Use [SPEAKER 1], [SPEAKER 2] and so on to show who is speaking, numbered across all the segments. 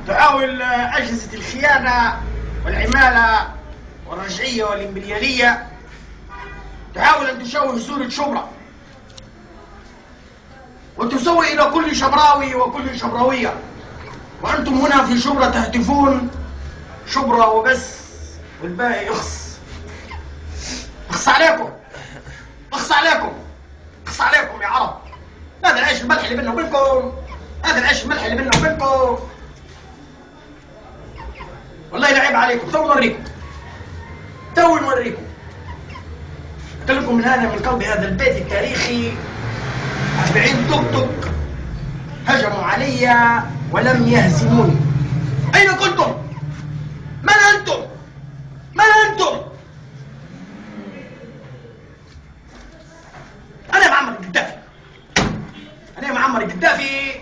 [SPEAKER 1] تحاول أجهزة الخيانة والعمالة والرجعية والإمبريالية تحاول أن تشوه صورة شبرا وتسوء إلى كل شبراوي وكل شبراوية، وأنتم هنا في شبرا تهتفون شبرا وبس والباقي اخص. اخص عليكم، اخص عليكم، اخص عليكم يا عرب. هذا العيش الملح اللي بيننا وبينكم، هذا العيش الملح اللي بيننا وبينكم. والله لا عيب عليكم. تو نوريكم، تو نوريكم. قلت لكم من هنا من قلب هذا البيت التاريخي 40 توك توك هجموا علي ولم يهزموني. أين كنتم؟ من أنتم؟ من أنتم؟ أنا معمر القدافي، أنا معمر القدافي.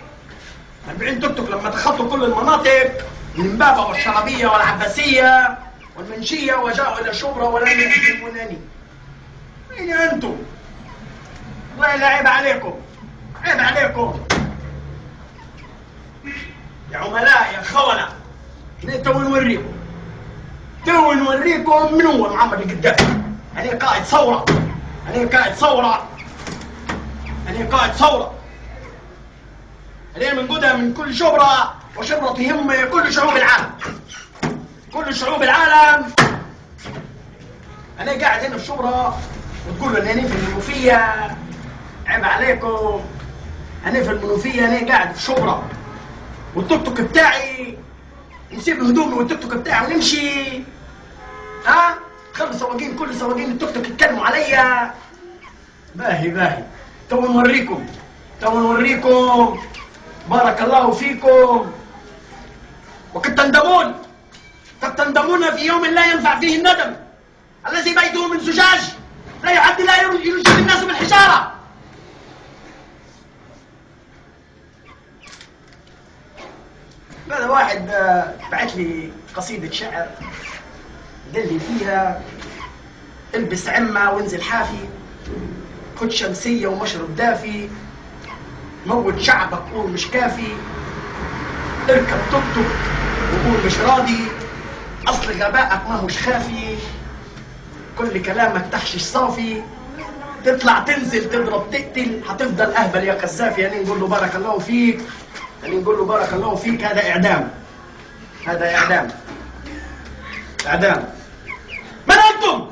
[SPEAKER 1] 40 توك توك لما تخطوا كل المناطق من امبابة والشرابية والعباسية والمنشية وجاءوا إلى شبرا ولم يهزمونني. أين أنتم؟ والله لا عيب عليكم، عيب عليكم يا عملاء يا خونة. تو نوريكم، تو نوريكم من هو معمر القدافي. أنا قائد ثورة، أنا قائد ثورة، أنا قائد ثورة. أنا منقودها من كل شبرا، وشبرا تهم كل شعوب العالم، كل شعوب العالم. أنا قاعد هنا في شبرا وتقولوا إن أنا في المنوفية. عيب عليكم، أنا في المنوفية، أنا قاعد في شبرا والتوك توك بتاعي نسيب هدومي والتوك توك بتاعي ونمشي. ها؟ خلوا سواقين، كل سواقين التوك توك يتكلموا عليا. باهي باهي، تو نوريكم، تو نوريكم. بارك الله فيكم. وقد تندمون، قد تندمون في يوم لا ينفع فيه الندم، الذي بيته من زجاج لا يعد لا يرجم الناس بالحجارة. هذا واحد بعت لي قصيدة شعر قال لي فيها البس عمة وانزل حافي، خد شمسية ومشرب دافي، موت شعبك قول مش كافي، اركب توك توك وقول مش راضي، اصل غبائك ما هوش خافي، كل كلامك تحشيش صافي، تطلع تنزل تضرب تقتل، هتفضل اهبل يا قذافي. يعني نقول له بارك الله فيك، يعني نقول له بارك الله فيك. هذا اعدام، هذا اعدام، اعدام. من انتم؟